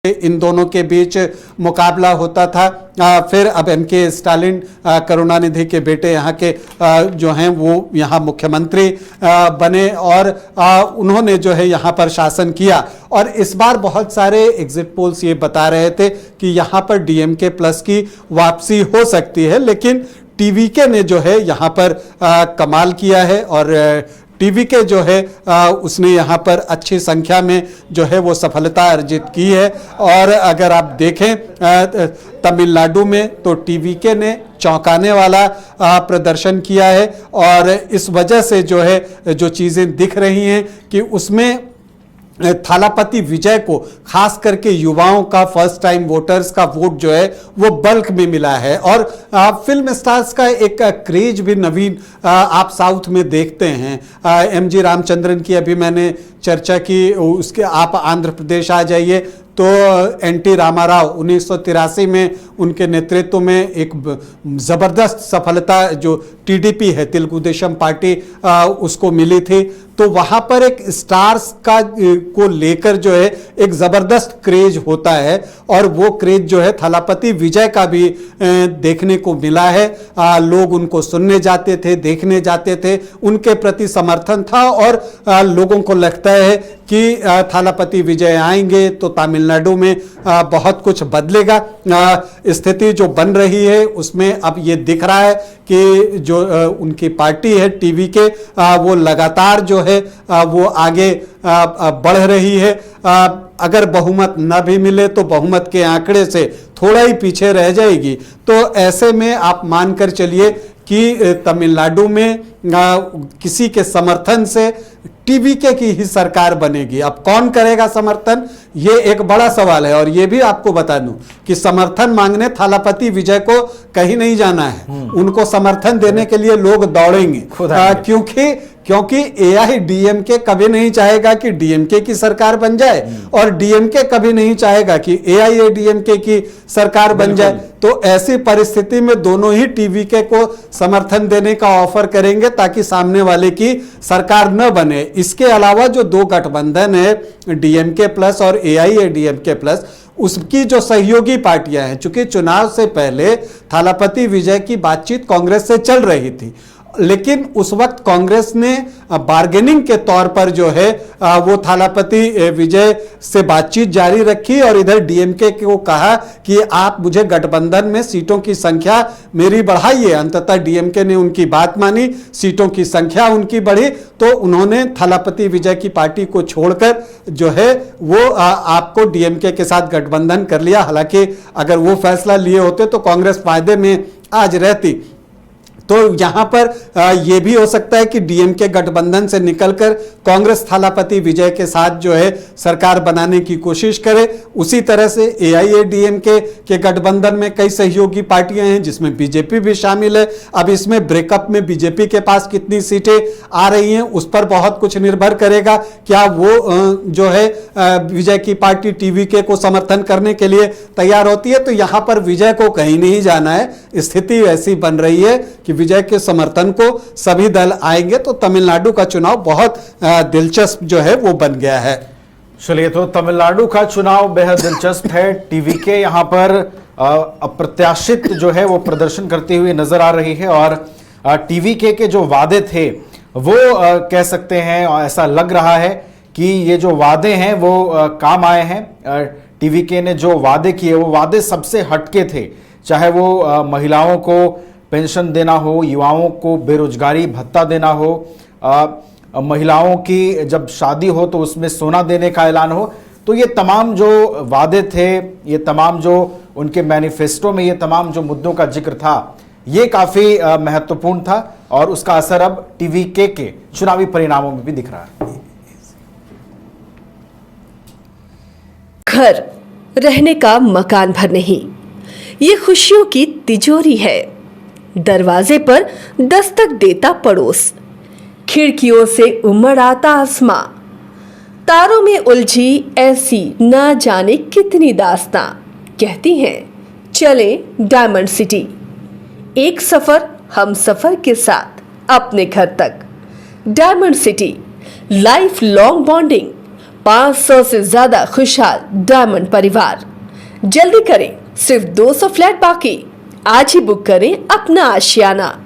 इन दोनों के बीच मुकाबला होता था। फिर अब एमके स्टालिन करुणानिधि के बेटे यहाँ के जो हैं वो यहाँ मुख्यमंत्री बने और उन्होंने जो है यहाँ पर शासन किया। और इस बार बहुत सारे एग्जिट पोल्स ये बता रहे थे कि यहाँ पर डीएमके प्लस की वापसी हो सकती है, लेकिन टीवीके ने जो है यहाँ पर कमाल किया है और टीवीके जो है उसने यहाँ पर अच्छी संख्या में जो है वो सफलता अर्जित की है। और अगर आप देखें तमिलनाडु में तो टीवीके ने चौंकाने वाला प्रदर्शन किया है और इस वजह से जो है जो चीज़ें दिख रही हैं कि उसमें थालापति विजय को खास करके युवाओं का, फर्स्ट टाइम वोटर्स का वोट जो है वो बल्क में मिला है। और फिल्म स्टार्स का एक क्रेज भी नवीन आप साउथ में देखते हैं। एमजी रामचंद्रन की अभी मैंने चर्चा की, उसके आप आंध्र प्रदेश आ जाइए तो एनटी रामाराव 1983 में उनके नेतृत्व में एक ज़बरदस्त सफलता जो टीडीपी है, तेलुगु देशम पार्टी, उसको मिली थी। तो वहाँ पर एक स्टार्स का को लेकर जो है एक ज़बरदस्त क्रेज होता है और वो क्रेज जो है थालापति विजय का भी देखने को मिला है। लोग उनको सुनने जाते थे, देखने जाते थे, उनके प्रति समर्थन था और लोगों को लगता है कि थालापति विजय आएंगे तो तमिलनाडु में बहुत कुछ बदलेगा। स्थिति जो बन रही है उसमें अब ये दिख रहा है कि जो उनकी पार्टी है टीवीके वो लगातार जो है वो आगे बढ़ रही है। अगर बहुमत न भी मिले तो बहुमत के आंकड़े से थोड़ा ही पीछे रह जाएगी। तो ऐसे में आप मानकर चलिए कि तमिलनाडु में किसी के समर्थन से टीवीके की ही सरकार बनेगी। अब कौन करेगा समर्थन, ये एक बड़ा सवाल है। और ये भी आपको बता दूं कि समर्थन मांगने थालापति विजय को कहीं नहीं जाना है, उनको समर्थन देने के लिए लोग दौड़ेंगे क्योंकि एआईडीएमके कभी नहीं चाहेगा कि डीएमके की सरकार बन जाए और डीएमके कभी नहीं चाहेगा कि एआईएडीएमके की सरकार बन जाए। तो ऐसी परिस्थिति में दोनों ही टीवीके को समर्थन देने का ऑफर करेंगे ताकि सामने वाले की सरकार न बने। इसके अलावा जो दो गठबंधन है डीएमके प्लस और एआईएडीएमके प्लस, उसकी जो सहयोगी पार्टियां हैं, चूंकि चुनाव से पहले थालापति विजय की बातचीत कांग्रेस से चल रही थी, लेकिन उस वक्त कांग्रेस ने बार्गेनिंग के तौर पर जो है वो थालापति विजय से बातचीत जारी रखी और इधर डीएमके को कहा कि आप मुझे गठबंधन में सीटों की संख्या मेरी बढ़ाइए। अंततः डीएमके ने उनकी बात मानी, सीटों की संख्या उनकी बढ़ी, तो उन्होंने थालापति विजय की पार्टी को छोड़कर जो है वो आपको डीएमके के साथ गठबंधन कर लिया। हालांकि अगर वो फैसला लिए होते तो कांग्रेस फायदे में आज रहती। तो यहां पर यह भी हो सकता है कि डीएमके गठबंधन से निकलकर कांग्रेस थालापति विजय के साथ जो है सरकार बनाने की कोशिश करे। उसी तरह से एआईएडीएमके के गठबंधन में कई सहयोगी पार्टियां हैं जिसमें बीजेपी भी शामिल है। अब इसमें ब्रेकअप में बीजेपी के पास कितनी सीटें आ रही हैं उस पर बहुत कुछ निर्भर करेगा। क्या वो जो है विजय की पार्टी टीवीके को समर्थन करने के लिए तैयार होती है? तो यहां पर विजय को कहीं नहीं जाना है। स्थिति ऐसी बन रही है कि विजय के समर्थन को सभी दल आएंगे। तो तमिलनाडु का चुनाव बहुत दिलचस्प जो है वो बन गया है। चलिए, तो तमिलनाडु का चुनाव बेहद दिलचस्प है। टीवीके यहां पर अप्रत्याशित जो है वो प्रदर्शन करती हुई नजर आ रही है और टीवीके के जो वादे थे वो कह सकते हैं, ऐसा लग रहा है कि ये जो वादे हैं वो काम आए हैं। टीवीके ने जो वादे किए वो वादे सबसे हटके थे, चाहे वो महिलाओं को पेंशन देना हो, युवाओं को बेरोजगारी भत्ता देना हो, महिलाओं की जब शादी हो तो उसमें सोना देने का ऐलान हो। तो ये तमाम जो वादे थे, ये तमाम जो उनके मैनिफेस्टो में ये तमाम जो मुद्दों का जिक्र था, ये काफी महत्वपूर्ण था और उसका असर अब टीवीके के चुनावी परिणामों में भी दिख रहा है। घर रहने का मकान भर नहीं, ये खुशियों की तिजोरी है। दरवाजे पर दस्तक देता पड़ोस, खिड़कियों से उमड़ आता आसमां, तारों में उलझी ऐसी न जाने कितनी दास्तां। कहती हैं चले डायमंड सिटी, एक सफर हम सफर के साथ अपने घर तक। Diamond city, life long bonding, 500 से ज्यादा खुशहाल डायमंड परिवार। जल्दी करें, सिर्फ 200 फ्लैट बाकी। आज ही बुक करें अपना आशियाना।